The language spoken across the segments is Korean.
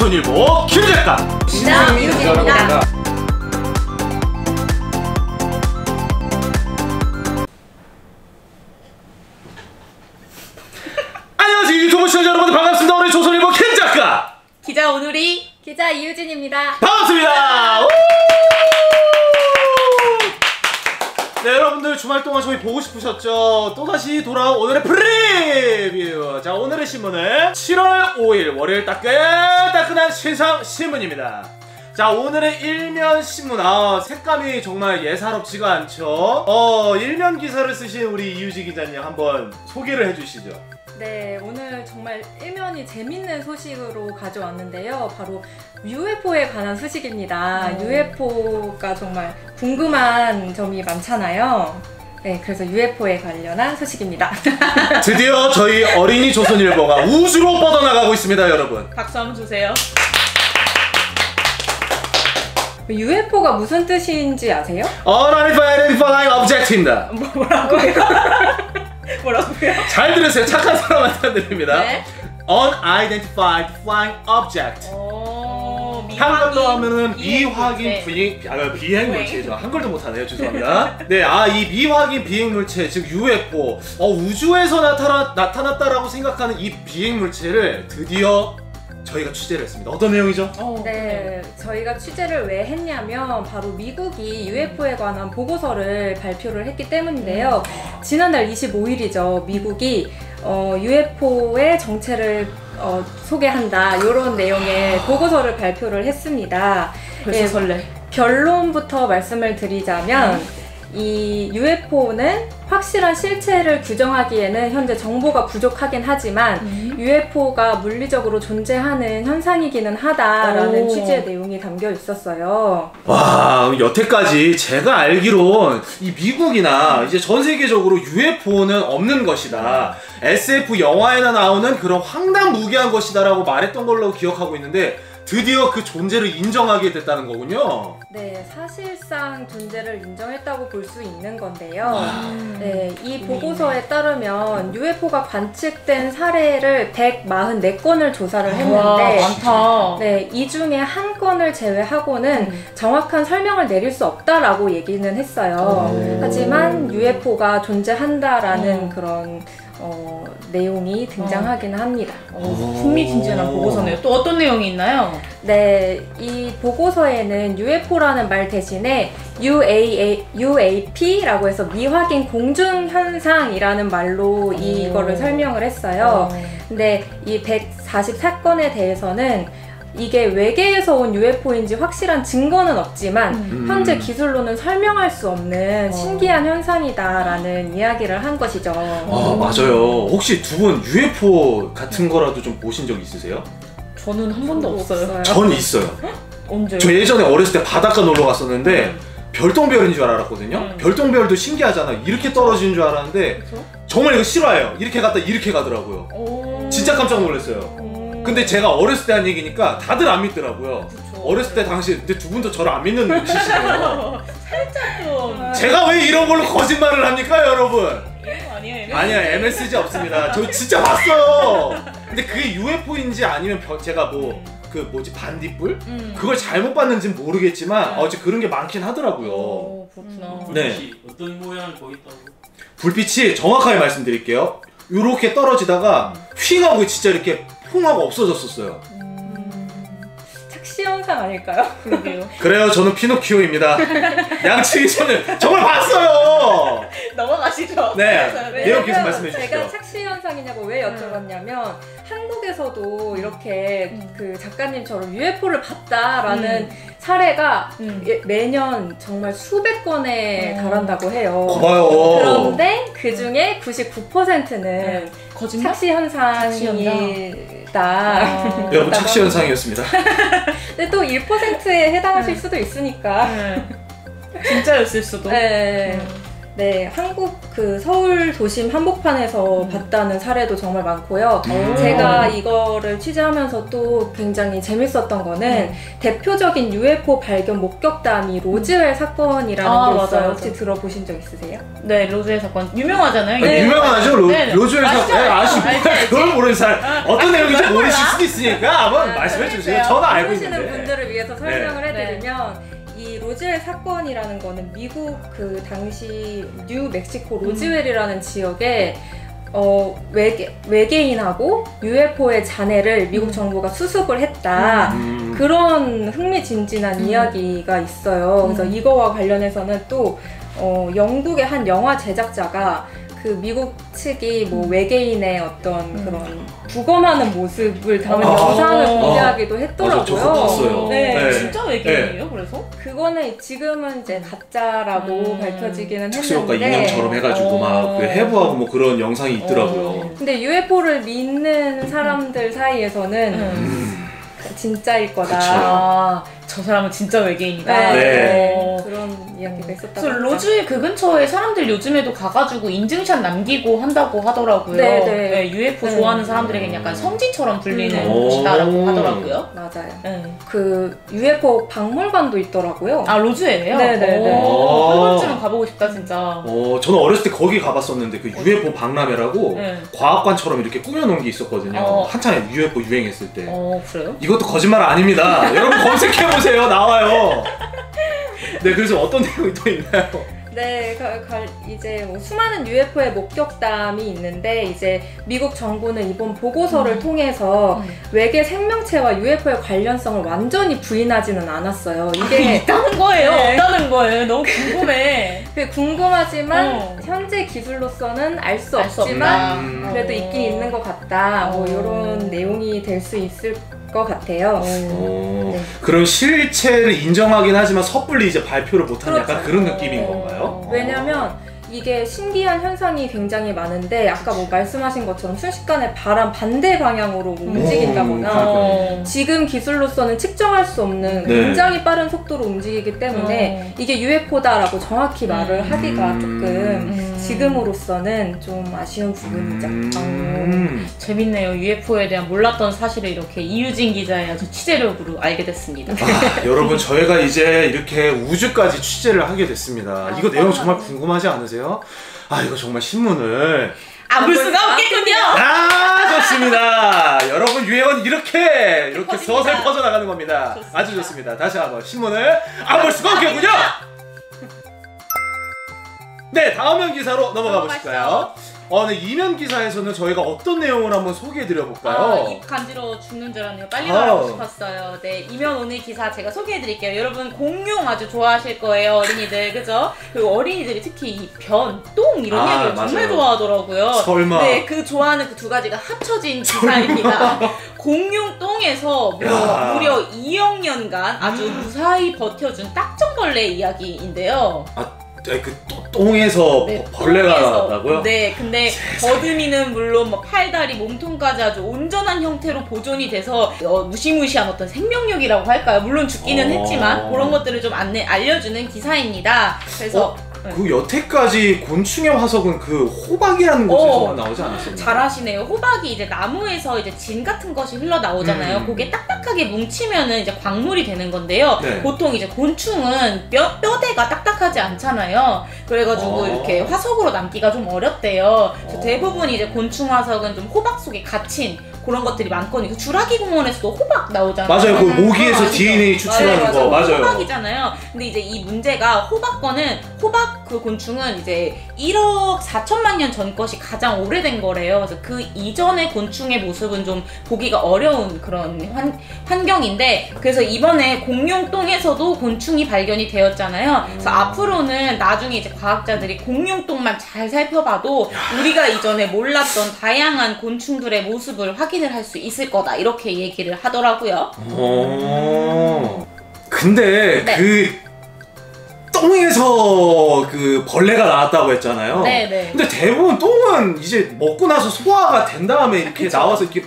조선일보 김작가 이유진입니다. 안녕하세요 유튜브 시청자 여러분 반갑습니다. 오늘 조선일보 김작가 기자 오누리 기자 이유진입니다. 반갑습니다. 네, 여러분들 주말 동안 저희 보고 싶으셨죠? 또다시 돌아온 오늘의 프리뷰! 자, 오늘의 신문은 7월 5일 월요일 따끈따끈한 신상 신문입니다. 자, 오늘의 일면 신문. 색감이 정말 예사롭지가 않죠? 일면 기사를 쓰신 우리 이유지 기자님 한번 소개를 해주시죠. 네, 오늘 정말 일면이 재밌는 소식으로 가져왔는데요. 바로 UFO에 관한 소식입니다. UFO가 정말 궁금한 점이 많잖아요. 네, 그래서 UFO에 관련한 소식입니다. 드디어 저희 어린이 조선일보가 우주로 뻗어나가고 있습니다, 여러분. 박수 한번 주세요. UFO가 무슨 뜻인지 아세요? Unidentified Flying Object입니다. 뭐라고요? 뭐라고요? 잘 들으세요. 착한 사람한테 드립니다. 네? Unidentified Flying Object. 한글로 하면은 미확인 비행 물체죠. 한글도 못하네요. 죄송합니다. 네, 이 미확인 비행 물체, 즉 UFO. 우주에서 나타났다라고 생각하는 이 비행 물체를 드디어 저희가 취재를 했습니다. 어떤 내용이죠? 네, 저희가 취재를 왜 했냐면 바로 미국이 UFO에 관한 보고서를 발표를 했기 때문인데요. 지난달 25일이죠. 미국이 UFO의 정체를 소개한다 이런 내용의 보고서를 발표를 했습니다. 벌써 설레. 결론부터 말씀을 드리자면 이 UFO는 확실한 실체를 규정하기에는 현재 정보가 부족하긴 하지만 UFO가 물리적으로 존재하는 현상이기는 하다라는 취지의 내용이 담겨 있었어요. 와, 여태까지 제가 알기론 이 미국이나 이제 전 세계적으로 UFO는 없는 것이다. SF 영화에나 나오는 그런 황당무계한 것이다라고 말했던 걸로 기억하고 있는데 드디어 그 존재를 인정하게 됐다는 거군요. 네, 사실상 존재를 인정했다고 볼 수 있는 건데요. 네, 이 보고서에 따르면 UFO가 관측된 사례를 144건을 조사를 했는데 와, 많다. 네, 이 중에 한 건을 제외하고는 정확한 설명을 내릴 수 없다라고 얘기는 했어요. 하지만 UFO가 존재한다라는 그런 내용이 등장하기는 합니다. 흥미진진한 보고서네요. 또 어떤 내용이 있나요? 네, 이 보고서에는 UFO라는 말 대신에 UAP라고 해서 미확인 공중현상이라는 말로 이거를 설명을 했어요. 근데 이 144건에 대해서는 이게 외계에서 온 UFO인지 확실한 증거는 없지만 현재 기술로는 설명할 수 없는 신기한 현상이다라는 이야기를 한 것이죠. 맞아요. 혹시 두 분 UFO 같은 거라도 좀 보신 적 있으세요? 저는 한 번도 없어요. 전 있어요. 언제요? 저 예전에 어렸을 때 바닷가 놀러 갔었는데 별똥별인 줄 알았거든요. 별똥별도 신기하잖아. 이렇게 떨어지는 줄 알았는데 정말 이거 실화예요. 이렇게 갔다 이렇게 가더라고요. 진짜 깜짝 놀랐어요. 근데 제가 어렸을 때 한 얘기니까 다들 안 믿더라고요. 그쵸. 어렸을 때 당시 근데 두 분도 저를 안 믿는 눈치시네요. 살짝 좀 제가 왜 이런 걸로 거짓말을 합니까, 여러분? 이런 거 아니에요? 아니야, MSG 없습니다. 저 진짜 봤어요. 근데 그게 UFO인지 아니면 제가 반딧불? 그걸 잘못 봤는지는 모르겠지만 어째 그런 게 많긴 하더라고요. 그렇구나. 네. 어떤 모양을 보였다고? 불빛이 정확하게 말씀드릴게요. 이렇게 떨어지다가 휙 하고 진짜 이렇게 퐁 하고 없어졌었어요. 착시현상 아닐까요? 그러게요. 그래요, 저는 피노키오입니다. 양치기 소년 정말 봤어요. 넘어가시죠. 네, 내용 계속 왜냐면 말씀해 주시죠. 제가 착시현상이냐고 왜 여쭤봤냐면 한국에서도 이렇게 그 작가님처럼 UFO를 봤다라는 사례가 매년 정말 수백 건에 달한다고 해요. 봐요. 그런데 그 중에 99%는 거짓말? 착시현상이다. 여러분, 착시현상이었습니다. 근데 또 1%에 해당하실 수도 있으니까. 진짜였을 수도. 네. 네, 한국 그 서울 도심 한복판에서 봤다는 사례도 정말 많고요. 제가 이거를 취재하면서 또 굉장히 재밌었던 거는 대표적인 UFO 발견 목격담이 로즈웰 사건이라는 게 있어요. 맞아요. 혹시 들어보신 적 있으세요? 네, 로즈웰 사건 유명하잖아요. 네. 유명하죠. 네. 로즈웰 사건. 알죠? 그걸 모르는 사람 어떤 내용인지 그걸 모르실 몰라? 수도 있으니까 한번 말씀해 주세요. 저는 알고 모르시는 있는데. 분들을 위해서 설명을 네. 해드리면 이 로즈웰 사건이라는 거는 미국 그 당시 뉴멕시코 로즈웰이라는 지역에 외계인하고 UFO의 잔해를 미국 정부가 수습을 했다. 그런 흥미진진한 이야기가 있어요. 그래서 이거와 관련해서는 또 영국의 한 영화 제작자가 그 미국 측이 뭐 외계인의 어떤 그런 부검하는 모습을 담은 영상을 공개하기도 했더라고요. 맞아, 저거 봤어요. 네. 진짜 외계인이에요? 그래서? 그거는 지금은 이제 가짜라고 밝혀지기는 특수효과 했는데 인형처럼 해가지고 막 그 해부하고 뭐 그런 영상이 있더라고요. 근데 UFO를 믿는 사람들 사이에서는 진짜일 거다. 아, 저 사람은 진짜 외계인이다. 네. 그런 이야기가 있었다고. 그래서 로즈웰 그 근처에 사람들 요즘에도 가가지고 인증샷 남기고 한다고 하더라고요. 네. UFO 네. 좋아하는 사람들에겐 약간 성지처럼 불리는 오. 곳이다라고 하더라고요. 맞아요. 네. 그 UFO 박물관도 있더라고요. 아, 로즈웰이에요? 네네네. 한 번쯤은 가보고 싶다 진짜. 저는 어렸을 때 거기 가봤었는데 그 UFO 박람회라고 네. 과학관처럼 이렇게 꾸며놓은 게 있었거든요. 한창에 UFO 유행했을 때. 그래요? 이것도 거짓말 아닙니다. 여러분 검색해보세요. 나와요. 네, 그래서 어떤 내용이 또 있나요? 네, 이제 뭐 수많은 UFO의 목격담이 있는데 이제 미국 정부는 이번 보고서를 통해서 외계 생명체와 UFO의 관련성을 완전히 부인하지는 않았어요. 이게 있다는 거예요? 네. 없다는 거예요? 너무 궁금해. 그게 궁금하지만 현재 기술로서는 알 수 없지만 그래도 있긴 있는 것 같다. 뭐 이런 내용이 될 수 있을 것 같아요. 네. 그런 실체를 인정하긴 하지만 섣불리 이제 발표를 못하는 그렇죠. 약간 그런 느낌인 건가요? 왜냐면 이게 신기한 현상이 굉장히 많은데 아까 뭐 말씀하신 것처럼 순식간에 바람 반대 방향으로 움직인다거나 지금 기술로서는 측정할 수 없는 네. 굉장히 빠른 속도로 움직이기 때문에 이게 UFO다라고 정확히 말을 하기가 조금 지금으로서는 좀 아쉬운 부분이죠. 재밌네요. UFO에 대한 몰랐던 사실을 이렇게 이유진 기자의 아주 취재력으로 알게 됐습니다. 여러분 저희가 이제 이렇게 우주까지 취재를 하게 됐습니다. 이거 내용 정말 궁금하지 않으세요? 이거 정말 신문을 안 볼 수가 없겠군요. 좋습니다. 여러분 유행은 이렇게 퍼집니다. 서서히 퍼져나가는 겁니다. 좋습니다. 아주 좋습니다. 다시 한번 신문을 안 볼 수가 없겠군요. 네, 다음 기사로 넘어가 보실까요? 네, 이면 기사에서는 저희가 어떤 내용을 한번 소개해드려볼까요? 입 간지러워 죽는 줄 알았네요. 빨리 말하고 싶었어요. 네, 이면 오늘 기사 제가 소개해드릴게요. 여러분 공룡 아주 좋아하실 거예요, 어린이들. 그죠? 그리고 어린이들이 특히 이 변, 똥 이런 이야기를 정말 맞아요. 좋아하더라고요. 설마. 네, 그 좋아하는 그 두 가지가 합쳐진 기사입니다. 공룡 똥에서 무려 2억 년간 아주 무사히 버텨준 딱정벌레 이야기인데요. 그 똥에서 벌레가 똥에서. 나왔다고요? 네, 근데 더듬이는 물론 뭐 팔다리, 몸통까지 아주 온전한 형태로 보존이 돼서 무시무시한 어떤 생명력이라고 할까요? 물론 죽기는 했지만 그런 것들을 좀 알려주는 기사입니다. 그래서 그 여태까지 곤충의 화석은 그 호박이라는 곳에서만 나오지 않았었나요? 잘하시네요. 호박이 이제 나무에서 이제 진 같은 것이 흘러나오잖아요. 그게 딱딱하게 뭉치면은 이제 광물이 되는 건데요. 네. 보통 이제 곤충은 뼈대가 딱딱하지 않잖아요. 그래가지고 이렇게 화석으로 남기가 좀 어렵대요. 그래서 대부분 이제 곤충 화석은 좀 호박 속에 갇힌 그런 것들이 많거든요. 주라기 공원에서도 호박 나오잖아요. 맞아요. 그 모기에서 DNA 추출하는 거 맞아요. 호박이잖아요. 근데 이제 이 문제가 호박 그 곤충은 이제 1억 4천만 년 전 것이 가장 오래된 거래요. 그래서 그 이전의 곤충의 모습은 좀 보기가 어려운 그런 환경인데 그래서 이번에 공룡똥에서도 곤충이 발견이 되었잖아요. 그래서 앞으로는 나중에 이제 과학자들이 공룡똥만 잘 살펴봐도 우리가 이전에 몰랐던 다양한 곤충들의 모습을 확인을 할 수 있을 거다 이렇게 얘기를 하더라고요. 근데 네. 그 똥에서 그 벌레가 나왔다고 했잖아요. 네네. 근데 대부분 똥은 이제 먹고 나서 소화가 된 다음에 이렇게 그쵸. 나와서 이렇게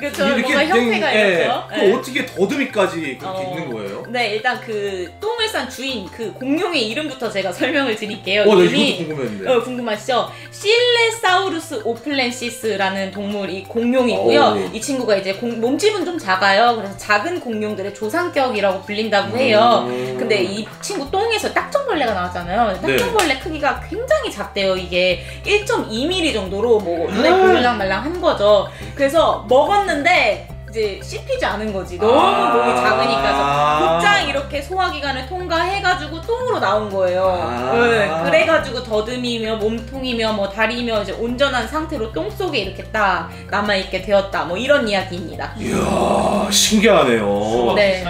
그쵸, 뭔가 형태가 이렇죠. 그 네. 어떻게 더듬이까지 그렇게 있는 거예요? 네, 일단 그 똥을 싼 주인 그 공룡의 이름부터 제가 설명을 드릴게요. 나 이름이 이것도 궁금했는데. 궁금하시죠? 실레사우루스 오플렌시스라는 동물이 공룡이고요. 이 친구가 이제 몸집은 좀 작아요. 그래서 작은 공룡들의 조상격이라고 불린다고 해요. 근데 이 친구 똥에서 딱정벌레가 나왔잖아요. 딱정벌레 크기가 굉장히 작대요. 이게 1.2mm 정도로 뭐 눈에 보일랑 말랑 한 거죠. 그래서 먹었는데 이제 씹히지 않은 거지. 너무 몸이 작으니까. 곧장 이렇게 소화기관을 통과해가지고 똥으로 나온 거예요. 네, 그래가지고 더듬이며 몸통이며 뭐 다리며 이제 온전한 상태로 똥 속에 이렇게 딱 남아있게 되었다. 뭐 이런 이야기입니다. 이야, 신기하네요. 네.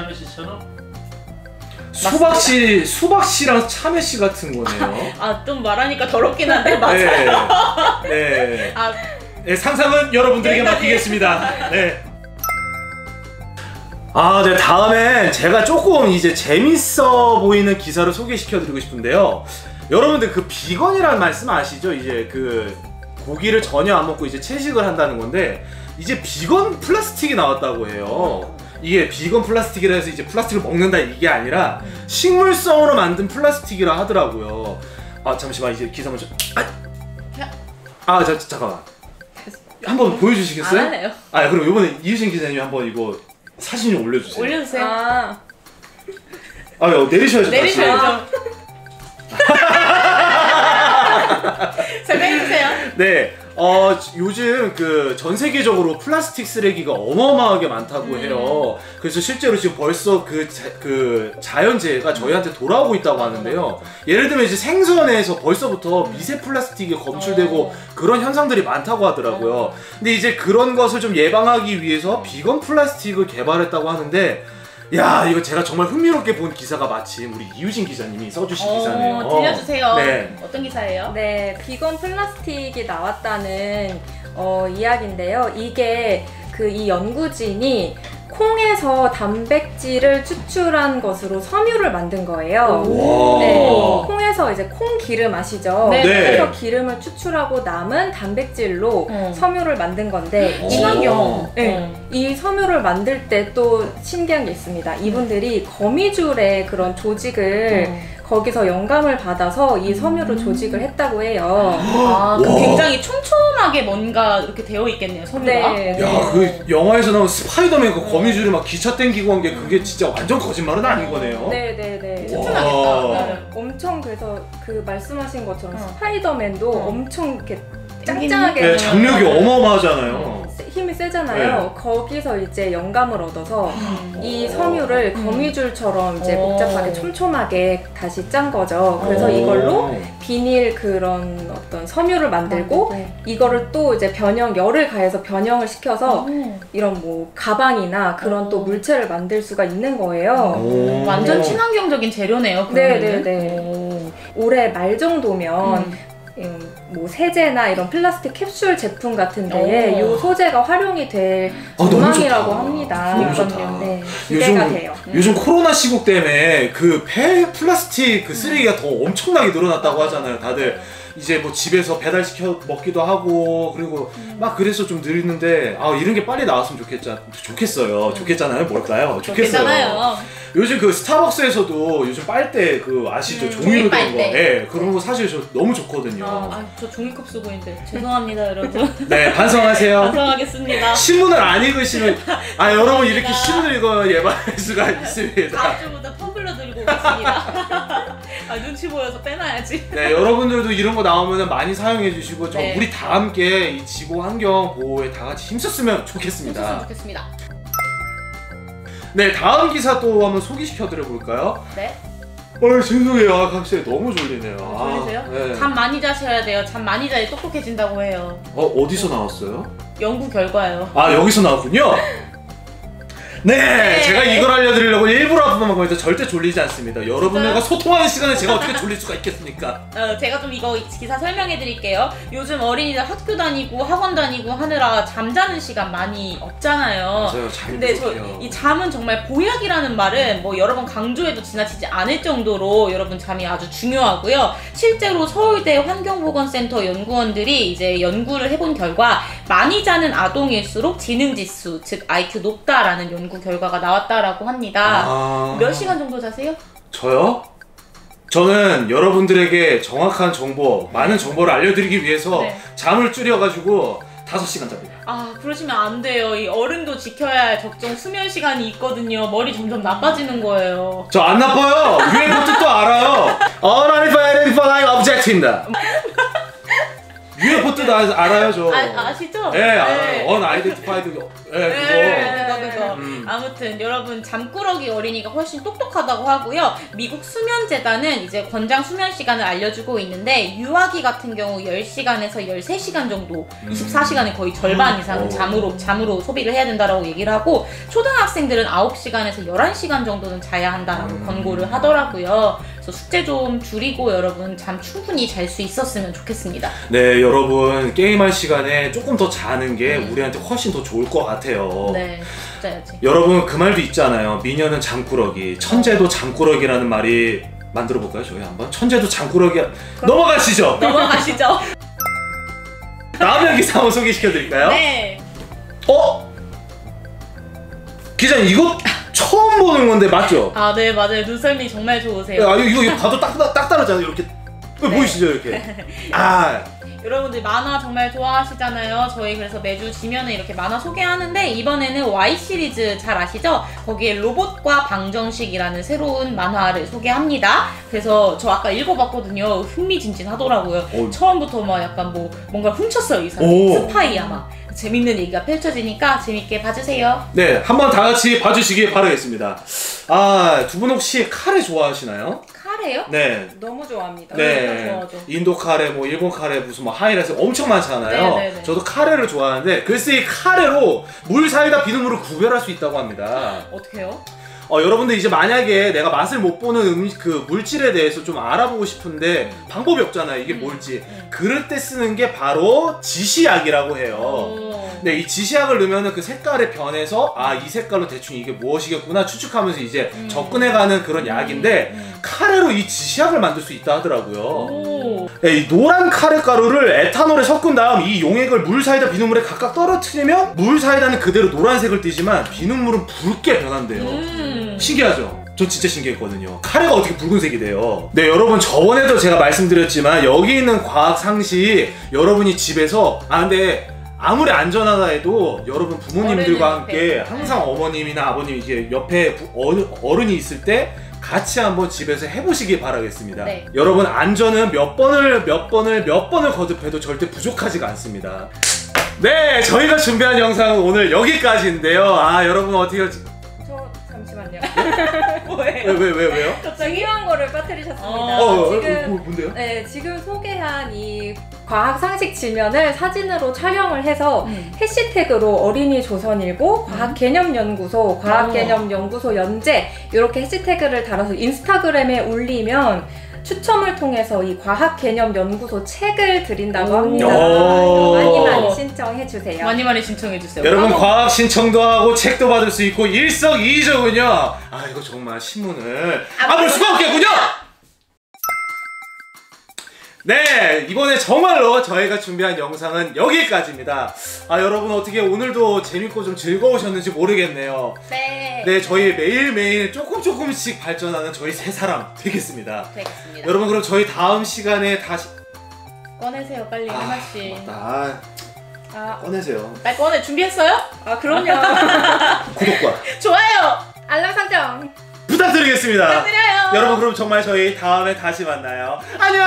수박씨랑 참외씨 같은 거네요. 좀 말하니까 더럽긴 한데 맞아요. 네. 네, 상상은 여러분들에게 맡기겠습니다. 네. 네, 다음엔 제가 조금 이제 재밌어 보이는 기사를 소개시켜드리고 싶은데요. 여러분들 그 비건이라는 말씀 아시죠? 이제 그 고기를 전혀 안 먹고 이제 채식을 한다는 건데 이제 비건 플라스틱이 나왔다고 해요. 이게 비건 플라스틱이라 해서 이제 플라스틱을 먹는다 이게 아니라 식물성으로 만든 플라스틱이라 하더라고요. 잠시만 이제 기사 먼저. 잠깐만. 한번 보여주시겠어요? 안 하네요. 그럼 이번에 이유진 기자님 한번 이거 사진 좀 올려주세요. 올려주세요. 내리셔야죠. 내리셔야죠. 설명해주세요. 네, 요즘 그 전 세계적으로 플라스틱 쓰레기가 어마어마하게 많다고 해요. 그래서 실제로 지금 벌써 그 자연재해가 저희한테 돌아오고 있다고 하는데요. 예를 들면 이제 생선에서 벌써부터 미세 플라스틱이 검출되고 그런 현상들이 많다고 하더라고요. 근데 이제 그런 것을 좀 예방하기 위해서 비건 플라스틱을 개발했다고 하는데 야, 이거 제가 정말 흥미롭게 본 기사가 마침 우리 이유진 기자님이 써주신 기사네요. 들려주세요. 네. 어떤 기사예요? 네, 비건 플라스틱이 나왔다는 이야기인데요. 이게 이 연구진이 콩에서 단백질을 추출한 것으로 섬유를 만든 거예요. 네, 콩에서 이제 콩 기름 아시죠? 네. 그래서 기름을 추출하고 남은 단백질로 섬유를 만든 건데 친환경. 이 섬유를 만들 때 또 신기한 게 있습니다. 이분들이 거미줄의 그런 조직을 거기서 영감을 받아서 이 섬유를 조직을 했다고 해요. 그럼 굉장히 촘촘하게 뭔가 이렇게 되어 있겠네요, 섬유가. 네. 야, 그 영화에서 나온 스파이더맨 그 거미줄이 막 기차 땡기고 한 게 그게 진짜 완전 거짓말은 아닌 거네요. 네네네. 튼튼하겠다. 네. 엄청 그래서 그 말씀하신 것처럼 스파이더맨도 엄청 이렇게 짱짱하게. 짱짱하게 장력이 어마어마하잖아요. 힘이 세잖아요. 거기서 이제 영감을 얻어서 이 섬유를 거미줄처럼 이제 복잡하게 촘촘하게 다시 짠 거죠. 그래서 이걸로 비닐 그런 어떤 섬유를 만들고 이거를 또 이제 열을 가해서 변형을 시켜서 이런 뭐 가방이나 그런 또 물체를 만들 수가 있는 거예요. 완전 친환경적인 재료네요. 네네네. 올해 말 정도면 뭐 세제나 이런 플라스틱 캡슐 제품 같은 데에 이 소재가 활용이 될 전망이라고 합니다. 너무 좋다. 네, 기대가 돼요. 요즘 코로나 시국 때문에 그 플라스틱 그 쓰레기가 더 엄청나게 늘어났다고 하잖아요. 다들 이제 뭐 집에서 배달시켜 먹기도 하고 그리고 막 그래서 좀 늘리는데 이런 게 빨리 나왔으면 좋겠어요. 좋겠잖아요. 뭘까요? 좋겠어요. 요즘 그 스타벅스에서도 요즘 빨대 그 아시죠? 종이로 된 거. 예, 그런 거 사실 저 너무 좋거든요. 저 종이컵 쓰고 있는데 죄송합니다, 여러분. 네, 반성하세요. 반성하겠습니다. 신문을 안 읽으시면 여러분 이렇게 신문을 읽어 예방할 수가 있습니다. 다음 주부터 텀블러 들고 오겠습니다. 눈치 보여서 빼놔야지. 네, 여러분들도 이런 거 나오면 많이 사용해 주시고 네. 우리 다 함께 이 지구 환경 보호에 다 같이 힘썼으면 좋겠습니다. 힘썼으면 좋겠습니다. 네, 다음 기사 또 한번 소개시켜 드려 볼까요? 네. 죄송해요. 갑자기 너무 졸리네요. 졸리세요? 네. 잠 많이 자셔야 돼요. 잠 많이 자야 똑똑해진다고 해요. 어디서 나왔어요? 연구 결과요. 여기서 나왔군요. 네, 제가 이걸 알려드리려고 일부러 아프만 거해서 절대 졸리지 않습니다. 여러분들과 소통하는 시간에 제가 어떻게 졸릴 수가 있겠습니까? 제가 좀 이거 기사 설명해 드릴게요. 요즘 어린이들 학교 다니고 학원 다니고 하느라 잠자는 시간 많이 없잖아요. 맞아요, 잠이 근데 부족해요. 이 잠은 정말 보약이라는 말은 뭐 여러 번 강조해도 지나치지 않을 정도로 여러분 잠이 아주 중요하고요. 실제로 서울대 환경보건센터 연구원들이 이제 연구를 해본 결과 많이 자는 아동일수록 지능지수, 즉 IQ 높다라는 연구 결과가 나왔다라고 합니다. 몇 시간 정도 자세요? 저요? 저는 여러분들에게 정확한 정보, 많은 정보를 알려드리기 위해서 네. 잠을 줄여가지고 5시간 잡니다. 아, 그러시면 안 돼요. 이 어른도 지켜야 할 적정 수면 시간이 있거든요. 머리 점점 나빠지는 거예요. 저 안 나빠요. 유행어 뜻도 알아요. Unidentified object입니다. UFO 뜻 알아요, 저. 아시죠? 네, 알아요. Unidentified. 그거. 아무튼 여러분 잠꾸러기 어린이가 훨씬 똑똑하다고 하고요. 미국 수면재단은 이제 권장 수면 시간을 알려주고 있는데 유아기 같은 경우 10시간에서 13시간 정도, 24시간의 거의 절반 이상은 잠으로 소비를 해야 된다라고 얘기를 하고 초등학생들은 9시간에서 11시간 정도는 자야 한다라고 권고를 하더라고요. 그래서 숙제 좀 줄이고 여러분 잠 충분히 잘 수 있었으면 좋겠습니다. 네, 여러분 게임할 시간에 조금 더 자는 게 우리한테 훨씬 더 좋을 것 같아요. 네, 자야지. 여러분 그 말도 있잖아요. 미녀는 잠꾸러기, 천재도 잠꾸러기라는 말이 만들어 볼까요? 저희 한번 천재도 잠꾸러기. 넘어가시죠. 넘어가시죠. 다음 기사 한번 소개시켜 드릴까요? 네. 기자님 이거 처음 보는 건데 맞죠? 아, 네, 맞아요. 눈썰미 정말 좋으세요. 이거 봐도 딱 다르잖아요. 이렇게 보이시죠 이렇게? 여러분들 만화 정말 좋아하시잖아요. 저희 그래서 매주 지면에 이렇게 만화 소개하는데 이번에는 Y 시리즈 잘 아시죠? 거기에 로봇과 방정식이라는 새로운 만화를 소개합니다. 그래서 저 아까 읽어봤거든요. 흥미진진하더라고요. 처음부터 막 약간 뭔가 훔쳤어요, 이 사람. 스파이야 막. 재밌는 얘기가 펼쳐지니까 재밌게 봐주세요. 네, 한번 다 같이 봐주시기 바라겠습니다. 두 분 혹시 카레 좋아하시나요? 카레요? 네. 너무 좋아합니다. 네. 좋아하죠. 인도 카레, 일본 카레, 무슨 하이라이스 엄청 많잖아요. 네네네. 저도 카레를 좋아하는데 글쎄 이 카레로 물 사이다 비눗물을 구별할 수 있다고 합니다. 어떻게요? 여러분들 이제 만약에 내가 맛을 못 보는 그 물질에 대해서 좀 알아보고 싶은데 방법이 없잖아요. 이게 뭘지. 그럴 때 쓰는 게 바로 지시약이라고 해요. 네, 이 지시약을 넣으면 그 색깔에 변해서 이 색깔로 대충 이게 무엇이겠구나 추측하면서 이제 접근해가는 그런 약인데 카레로 이 지시약을 만들 수 있다 하더라고요. 네, 이 노란 카레 가루를 에탄올에 섞은 다음 이 용액을 물 사이다 비눗물에 각각 떨어뜨리면 물 사이다는 그대로 노란색을 띠지만 비눗물은 붉게 변한대요. 신기하죠? 저 진짜 신기했거든요. 카레가 어떻게 붉은색이 돼요? 네, 여러분 저번에도 제가 말씀드렸지만 여기 있는 과학 상식 여러분이 집에서 근데 아무리 안전하다 해도 여러분 부모님들과 함께 항상 어머님이나 아버님 이제 옆에 어른이 있을 때 같이 한번 집에서 해보시기 바라겠습니다. 네. 여러분 안전은 몇 번을 거듭해도 절대 부족하지가 않습니다. 네, 저희가 준비한 영상은 오늘 여기까지인데요. 여러분 어떻게 잠시만요. 뭐예요? 왜요? 중요한 거를 빠뜨리셨습니다. 지금 뭔데요? 네, 지금 소개한 이 과학 상식 지면을 사진으로 촬영을 해서 해시태그로 어린이 조선일보 과학개념연구소 과학개념연구소 연재 이렇게 해시태그를 달아서 인스타그램에 올리면 추첨을 통해서 이 과학개념연구소 책을 드린다고 합니다. 많이 신청해주세요. 많이 신청해주세요. 여러분 과학 신청도 하고 책도 받을 수 있고 일석이조군요. 이거 정말 신문을 볼 수가 없겠군요. 네, 이번에 정말로 저희가 준비한 영상은 여기까지입니다. 여러분 어떻게 오늘도 재밌고 좀 즐거우셨는지 모르겠네요. 네, 저희 매일매일 조금씩 발전하는 저희 세 사람 되겠습니다. 여러분 그럼 저희 다음 시간에 다시 꺼내세요 빨리 하나씩. 맞다. 꺼내세요. 빨리 꺼내. 준비했어요? 그럼요. 구독과 좋아요. 알람 설정 부탁드리겠습니다. 부탁드려요. 여러분 그럼 정말 저희 다음에 다시 만나요. 안녕.